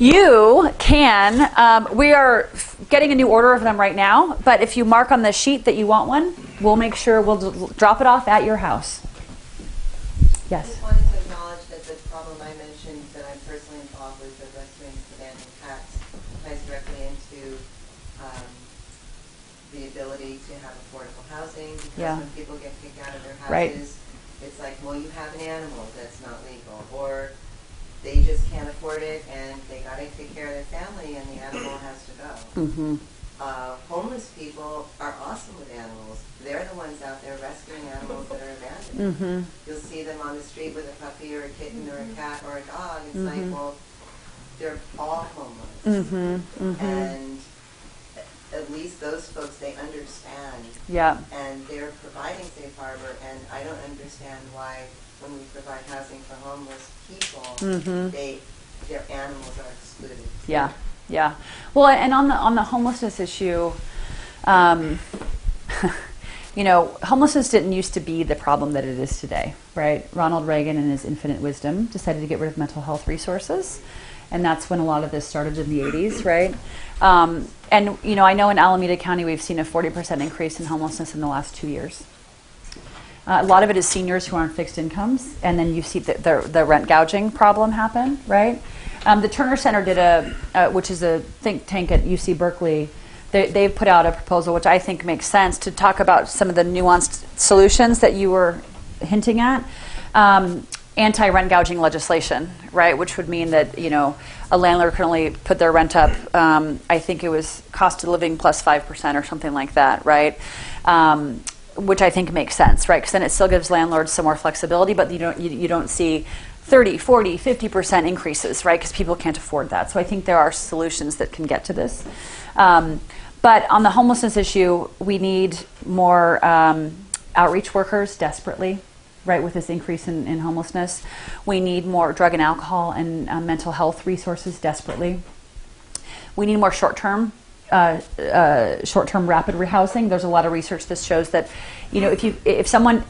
You can, we are getting a new order of them right now, but if you mark on the sheet that you want one, we'll make sure we'll drop it off at your house. Yes? I just wanted to acknowledge that the problem I mentioned that I'm personally involved with, the rescuing abandoned cats, ties directly into the ability to have affordable housing, because when people get kicked out of their houses, it's like, well, you have an animal that's not legal, or they just can't afford it and they got to take care of their family and the animal has to go. Mm-hmm. Homeless people are awesome with animals. They're the ones out there rescuing animals that are abandoned. Mm-hmm. You'll see them on the street with a puppy or a kitten or a cat or a dog. It's like, well, they're all homeless. Mm-hmm. Mm-hmm. And at least those folks, they understand. Yeah. And they're providing safe harbor, and I don't understand why when we provide housing for homeless people, their animals are excluded. Yeah. Yeah. Well, and on the homelessness issue, you know, homelessness didn't used to be the problem that it is today, right? Ronald Reagan, in his infinite wisdom, decided to get rid of mental health resources, and that's when a lot of this started in the 80s, right? And, you know, I know in Alameda County we've seen a 40% increase in homelessness in the last 2 years. A lot of it is seniors who are on fixed incomes, and then you see the rent gouging problem happen, right? The Turner Center did which is a think tank at UC Berkeley. They've put out a proposal, which I think makes sense, to talk about some of the nuanced solutions that you were hinting at. Anti-rent gouging legislation, right? Which would mean that, you know, a landlord can only put their rent up, I think it was cost of living plus 5% or something like that, right? Which I think makes sense, right? Because then it still gives landlords some more flexibility, but you don't see 30, 40, 50% increases, right? Because people can't afford that. So I think there are solutions that can get to this. But on the homelessness issue, we need more outreach workers desperately, right, with this increase in homelessness. We need more drug and alcohol and mental health resources desperately. We need more short-term rapid rehousing. There's a lot of research that shows that, you know, if someone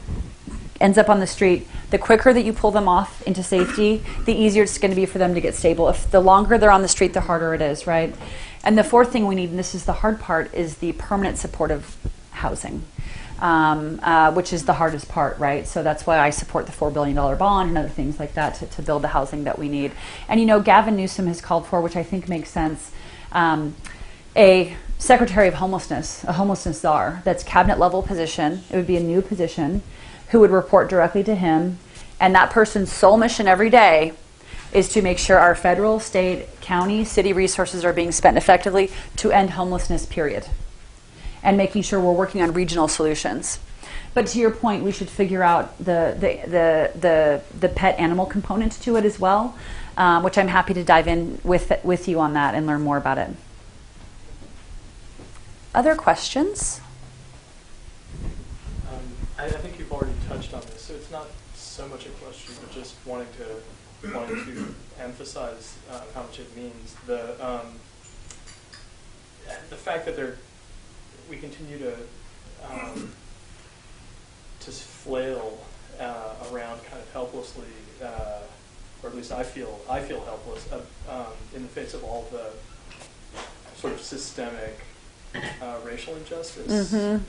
ends up on the street, the quicker that you pull them off into safety, the easier it's going to be for them to get stable. If the longer they're on the street, the harder it is, right? And the fourth thing we need, and this is the hard part, is the permanent supportive housing, which is the hardest part, right? So that's why I support the $4 billion bond and other things like that to build the housing that we need. And, you know, Gavin Newsom has called for, which I think makes sense, a Secretary of Homelessness, a homelessness czar, that's cabinet level position. It would be a new position who would report directly to him. And that person's sole mission every day is to make sure our federal, state, county, city resources are being spent effectively to end homelessness, period. And making sure we're working on regional solutions. But to your point, we should figure out the pet animal component to it as well, which I'm happy to dive in with you on that and learn more about it. Other questions? I think you've already touched on this, so it's not so much a question, but just wanting to emphasize how much it means. The fact that we continue to flail around kind of helplessly, or at least I feel helpless in the face of all the sort of systemic racial injustice. The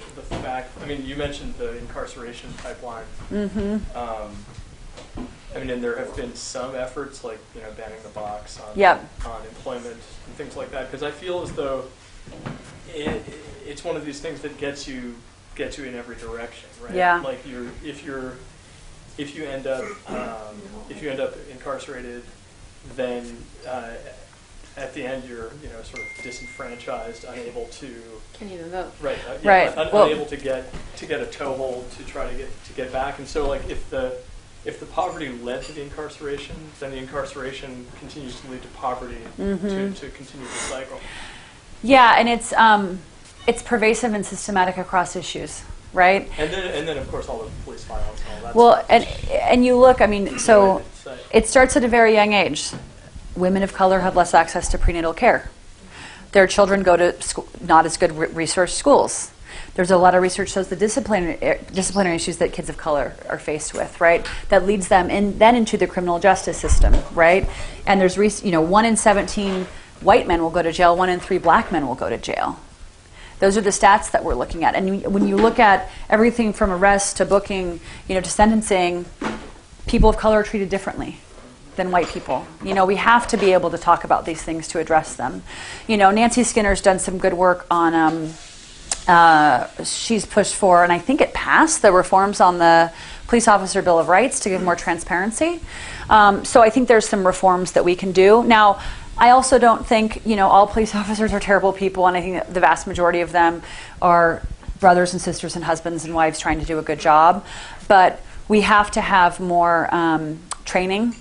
fact, I mean, you mentioned the incarceration pipeline. I mean, and there have been some efforts, like, you know, banning the box on employment and things like that, because I feel as though it's one of these things that gets you in every direction, right? Yeah. Like if you end up incarcerated, then at the end you're, you know, sort of disenfranchised, unable to can't even vote. Right. Unable to get a toehold to try to get back, and so like if the poverty led to the incarceration, then the incarceration continues to lead to poverty to continue the cycle. Yeah, and it's pervasive and systematic across issues, right? And then of course all the police violence and all that. Well, and you look, I mean, so it starts at a very young age. Women of color have less access to prenatal care. Their children go to not as good resource schools. There's a lot of research shows the disciplinary issues that kids of color are faced with, right? That leads them then into the criminal justice system, right? And there's 1 in 17 white men will go to jail, 1 in 3 black men will go to jail. Those are the stats that we're looking at. And when you look at everything from arrest to booking, to sentencing, people of color are treated differently than white people. We have to be able to talk about these things to address them. Nancy Skinner's done some good work on, she's pushed for, and I think it passed, the reforms on the Police Officer Bill of Rights to give more transparency. So I think there's some reforms that we can do. Now, I also don't think, all police officers are terrible people, and I think that the vast majority of them are brothers and sisters and husbands and wives trying to do a good job. But we have to have more training.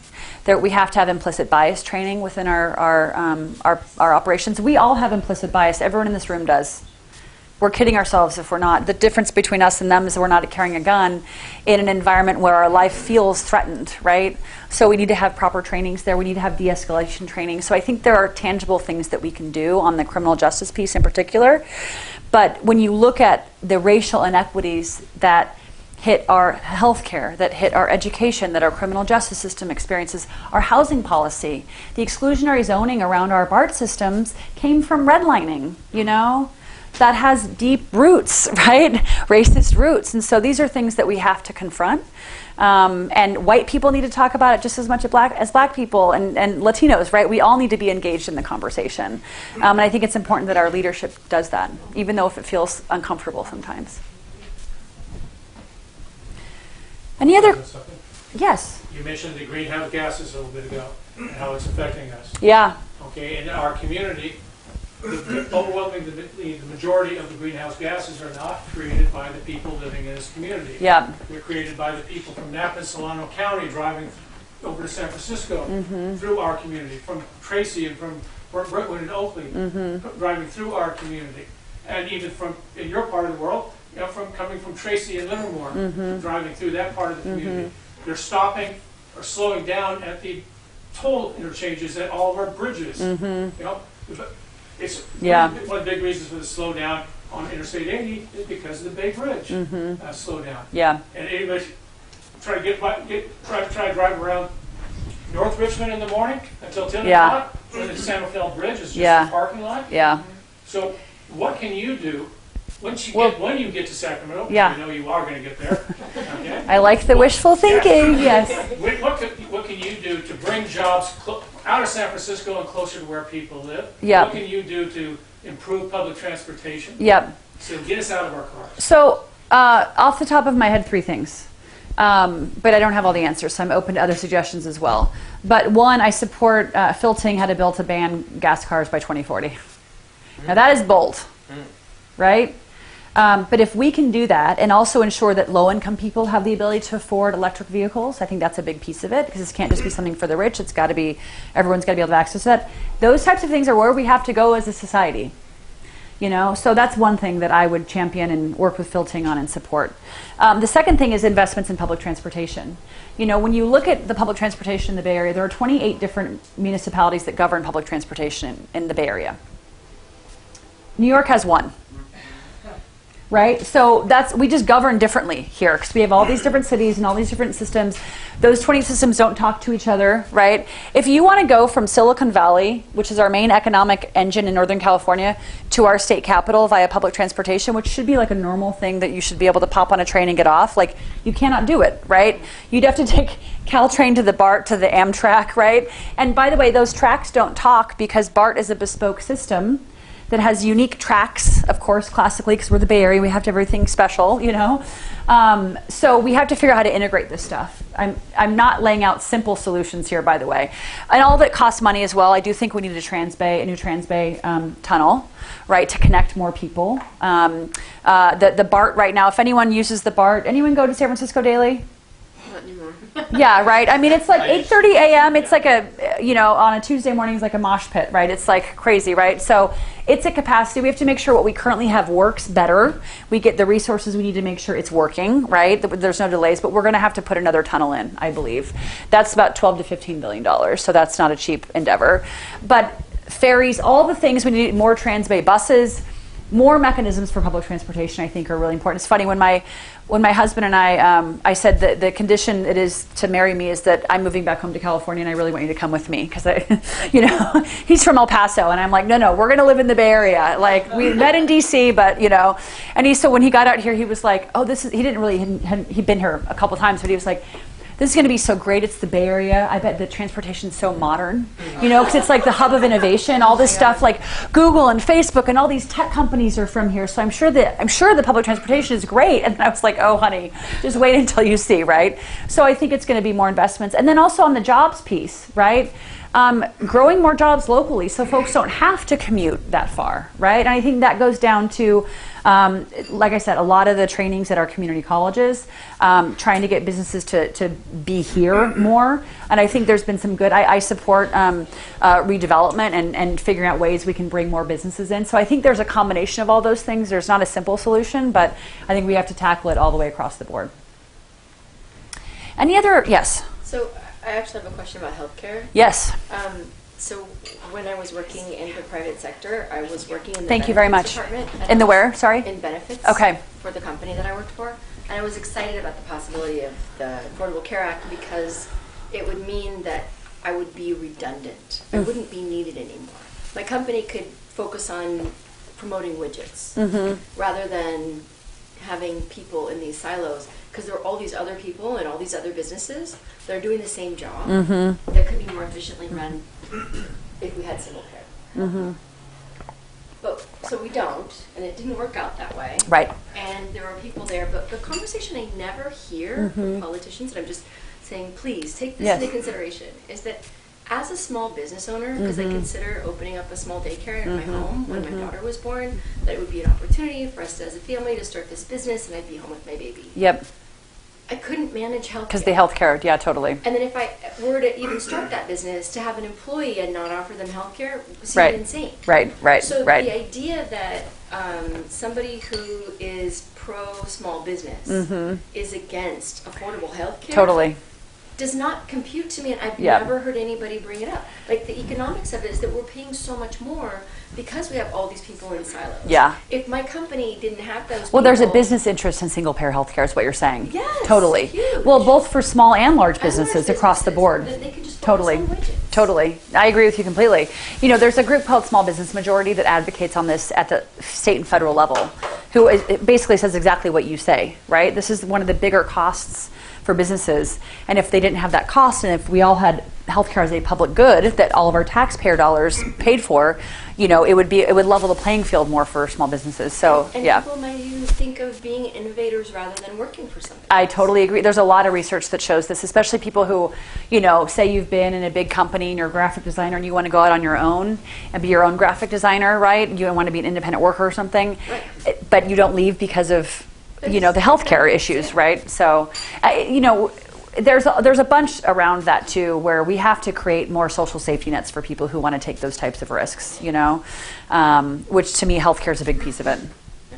We have to have implicit bias training within our operations. We all have implicit bias. Everyone in this room does. We're kidding ourselves if we're not. The difference between us and them is that we're not carrying a gun in an environment where our life feels threatened, right? So we need to have proper trainings there. We need to have de-escalation training. So I think there are tangible things that we can do on the criminal justice piece in particular. But when you look at the racial inequities that hit our healthcare, that hit our education, that our criminal justice system experiences, our housing policy, the exclusionary zoning around our BART systems came from redlining, that has deep roots, right? Racist roots. And so these are things that we have to confront. And white people need to talk about it just as much as black people and Latinos, right? We all need to be engaged in the conversation. And I think it's important that our leadership does that, even though if it feels uncomfortable sometimes. Any other? Yes. You mentioned the greenhouse gases a little bit ago, and how it's affecting us. Yeah. Okay, in our community, overwhelmingly, the majority of the greenhouse gases are not created by the people living in this community. Yeah. They're created by the people from Napa and Solano County driving over to San Francisco through our community, from Tracy and from Brentwood and Oakley, driving through our community, and even from in your part of the world, from coming from Tracy and Livermore, driving through that part of the community. They're stopping or slowing down at the toll interchanges at all of our bridges. It's one of the big reasons for the slowdown on Interstate 80 is because of the Bay Bridge slowdown. Yeah. And anybody try to drive around North Richmond in the morning until 10 o'clock, when the San Rafael Bridge is just a parking lot. Yeah. So what can you do when you get to Sacramento? Yeah. I know you are going to get there. Okay? I like the wishful thinking. Yes. What can you do to bring jobs out of San Francisco and closer to where people live? Yep. What can you do to improve public transportation? Yep. So get us out of our cars. So off the top of my head, 3 things. But I don't have all the answers, so I'm open to other suggestions as well. But one, I support Phil Ting had a bill to ban gas cars by 2040. Now that is bold, right? But if we can do that and also ensure that low-income people have the ability to afford electric vehicles, I think that's a big piece of it, because this can't just be something for the rich. It's got to be, everyone's got to be able to have access to that. Those types of things are where we have to go as a society. So that's one thing that I would champion and work with Phil Ting on and support. The second thing is investments in public transportation. When you look at the public transportation in the Bay Area, there are 28 different municipalities that govern public transportation in the Bay Area. New York has 1. Right? So we just govern differently here because we have all these different cities and all these different systems. Those 20 systems don't talk to each other, right? If you want to go from Silicon Valley, which is our main economic engine in Northern California, to our state capital via public transportation, which should be like a normal thing that you should be able to pop on a train and get off, like you cannot do it, right? You'd have to take Caltrain to the BART to the Amtrak, right? And by the way, those tracks don't talk because BART is a bespoke system that has unique tracks, of course, classically, because we're the Bay Area, we have to have everything special, So we have to figure out how to integrate this stuff. I'm not laying out simple solutions here, by the way. And all that costs money as well. I do think we need a new Transbay tunnel, right, to connect more people. The BART right now, if anyone uses the BART, anyone go to San Francisco daily? Not anymore. Yeah, right. I mean, it's like 8:30 a.m. It's like on a Tuesday morning, it's like a mosh pit, right? It's like crazy, right? So it's a capacity. We have to make sure what we currently have works better. We get the resources we need to make sure it's working, right? There's no delays, but we're going to have to put another tunnel in, I believe. That's about $12 to $15 billion, so that's not a cheap endeavor. But ferries, all the things, we need more Transbay buses. more mechanisms for public transportation, I think, are really important. It's funny, when my husband and I said that the condition it is to marry me is that I'm moving back home to California, and I really want you to come with me, because he's from El Paso, and I'm like, no, we're going to live in the Bay Area. Like, we met in D.C., but and so when he got out here, he was like, oh, he'd been here a couple times, but he was like, this is going to be so great. It's the Bay Area. I bet the transportation's so modern, because it's like the hub of innovation. All this stuff, like Google and Facebook and all these tech companies are from here. So I'm sure the public transportation is great. And I was like, oh, honey, just wait until you see, right? So I think it's going to be more investments, and then also on the jobs piece, right? Growing more jobs locally, so folks don't have to commute that far, right? And I think that goes down to, like I said, a lot of the trainings at our community colleges, trying to get businesses to be here more. And I think there's been some good, I support redevelopment and figuring out ways we can bring more businesses in. So I think there's a combination of all those things. There's not a simple solution, but I think we have to tackle it all the way across the board. Any other, yes? So I actually have a question about healthcare. Yes. So when I was working in the private sector, I was working in the Thank you very much. department. In the where? Sorry? In benefits. Okay. For the company that I worked for. And I was excited about the possibility of the Affordable Care Act, because it would mean that I would be redundant. I wouldn't be needed anymore. My company could focus on promoting widgets rather than having people in these silos, because there are all these other people and all these other businesses that are doing the same job that could be more efficiently run if we had single care. But so we don't, and it didn't work out that way. Right. And there are people there, but the conversation I never hear from politicians, and I'm just saying, please take this into consideration, is that as a small business owner, because I consider opening up a small daycare in my home when my daughter was born, that it would be an opportunity for us as a family to start this business, and I'd be home with my baby. Yep. I couldn't manage healthcare. Because the healthcare, yeah, totally. And then if I were to even start that business, to have an employee and not offer them healthcare seemed insane. Right. So the idea that somebody who is pro small business is against affordable healthcare totally does not compute to me, and I've never heard anybody bring it up. Like, the economics of it is that we're paying so much more because we have all these people in silos. Yeah. If my company didn't have those well, there's a business interest in single-payer healthcare is what you're saying. Yes. Totally. Huge. Well, both for small and large businesses across the board. They could just Totally. focus on widgets. Totally. I agree with you completely. There's a group called Small Business Majority that advocates on this at the state and federal level, who it basically says exactly what you say, right? This is one of the bigger costs for businesses, and if they didn't have that cost, and if we all had healthcare as a public good that all of our taxpayer dollars paid for, it would level the playing field more for small businesses. So and people might even think of being innovators rather than working for something. I totally agree. There's a lot of research that shows this, especially people who, say you've been in a big company and you're a graphic designer and you want to go out on your own and be your own graphic designer, right? You don't want to be an independent worker or something, right. But you don't leave because of the healthcare issues, right? So, there's a bunch around that too, where we have to create more social safety nets for people who want to take those types of risks, which to me, healthcare is a big piece of it.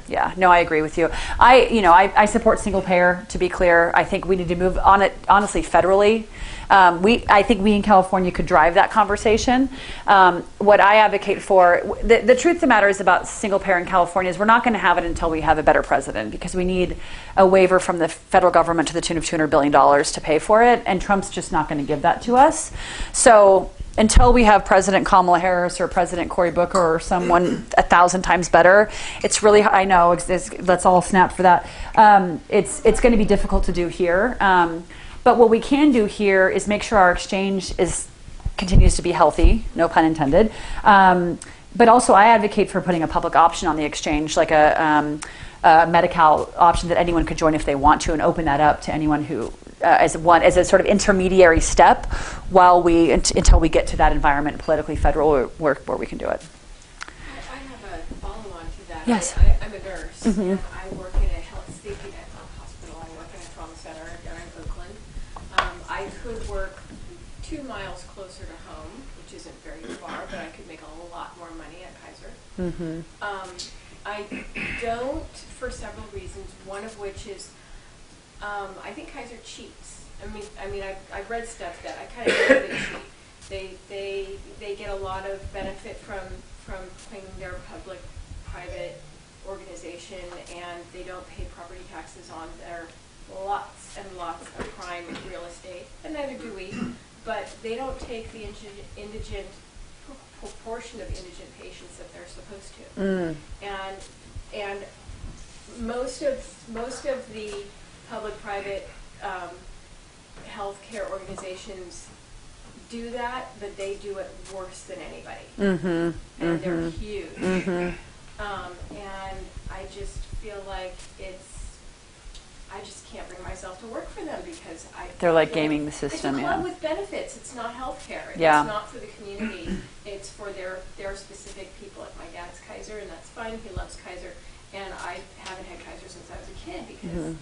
Yeah, no, I agree with you. I support single payer, to be clear. I think we need to move on it, honestly, federally. I think we in California could drive that conversation. What I advocate for, the truth of the matter is about single payer in California is we're not going to have it until we have a better president, because we need a waiver from the federal government to the tune of $200 billion to pay for it, and Trump's just not going to give that to us. So until we have President Kamala Harris or President Cory Booker or someone 1,000 times better, it's really, I know, let's all snap for that. It's going to be difficult to do here. But what we can do here is make sure our exchange continues to be healthy, no pun intended. But also I advocate for putting a public option on the exchange, like a Medi-Cal option that anyone could join if they want to, and open that up to anyone who, as a sort of intermediary step until we get to that environment politically federal where we can do it. I have a follow-on to that. Yes. I'm a nurse. And I work in a safety net hospital. I work in a trauma center down in Oakland. I could work 2 miles closer to home, which isn't very far, but I could make a lot more money at Kaiser. I don't, for several reasons, one of which is I think Kaiser cheats. I mean, I've read stuff that I kind of know they cheat. They get a lot of benefit from claiming their public-private organization and they don't pay property taxes on their lots and lots of prime real estate, and neither do we, but they don't take the indigent proportion of indigent patients that they're supposed to. And most of the public-private healthcare organizations do that, but they do it worse than anybody. And they're huge. And I just feel like I just can't bring myself to work for them because they're like gaming the system. It's a club with benefits. It's not healthcare. It's Yeah. not for the community. It's for their specific people. Like my dad's Kaiser, and that's fine. He loves Kaiser, and I haven't had Kaiser since I was a kid because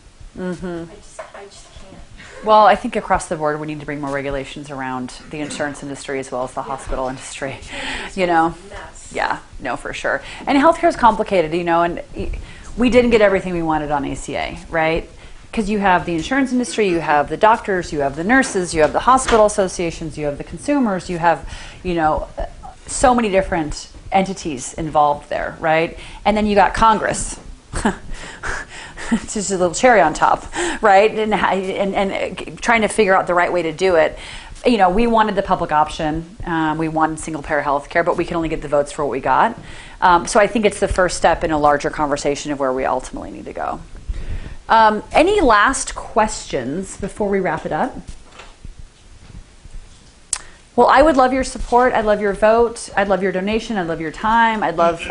I just can't. Well, I think across the board we need to bring more regulations around the insurance industry as well as the hospital industry. You know, yeah, no, for sure. And healthcare is complicated, you know, and we didn't get everything we wanted on ACA, right? Because you have the insurance industry, you have the doctors, you have the nurses, you have the hospital associations, you have the consumers, you have, you know, so many different entities involved there, right? And then you got Congress. It's just a little cherry on top, right? And trying to figure out the right way to do it. You know, we wanted the public option. We wanted single-payer health care, but we can only get the votes for what we got. So I think it's the first step in a larger conversation of where we ultimately need to go. Any last questions before we wrap it up? Well, I would love your support. I'd love your vote. I'd love your donation. I'd love your time. I'd love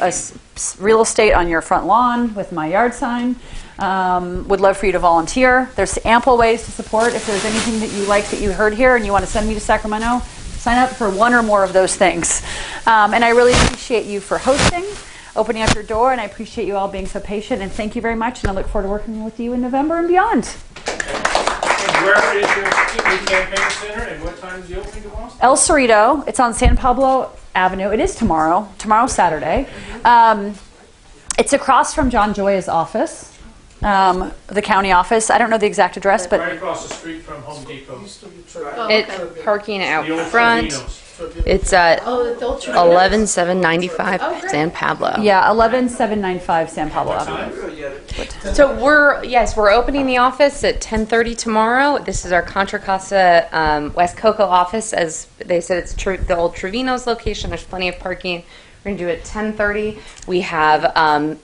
real estate on your front lawn with my yard sign. Would love for you to volunteer. There's ample ways to support. If there's anything that you like that you heard here and you want to send me to Sacramento, sign up for one or more of those things. And I really appreciate you for hosting, opening up your door, and I appreciate you all being so patient. And thank you very much, and I look forward to working with you in November and beyond. And where is your campaign center, and what time is the opening tomorrow? El Cerrito. It's on San Pablo Avenue. It is tomorrow. Tomorrow's Saturday. It's across from John Joya's office, the county office. I don't know the exact address, but right across the street from Home Depot. It's parking out front. It's at 11795 San Pablo. yeah, 11795 San Pablo Avenue. So we're opening the office at 10:30 tomorrow. This is our Contra Costa West Cocoa office. As they said, it's the old Trevino's location. There's plenty of parking. We're going to do it at 10:30. We have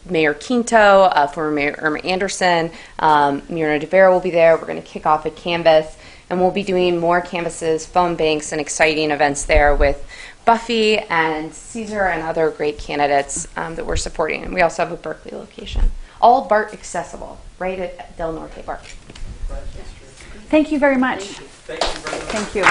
Mayor Quinto, former Mayor Irma Anderson, Myrna DeVera will be there. We're going to kick off at Canvas. And we'll be doing more canvases, phone banks, and exciting events there with Buffy and Caesar and other great candidates that we're supporting. And we also have a Berkeley location. All BART accessible, right at Del Norte BART. Thank you very much. Thank you very much. Thank you.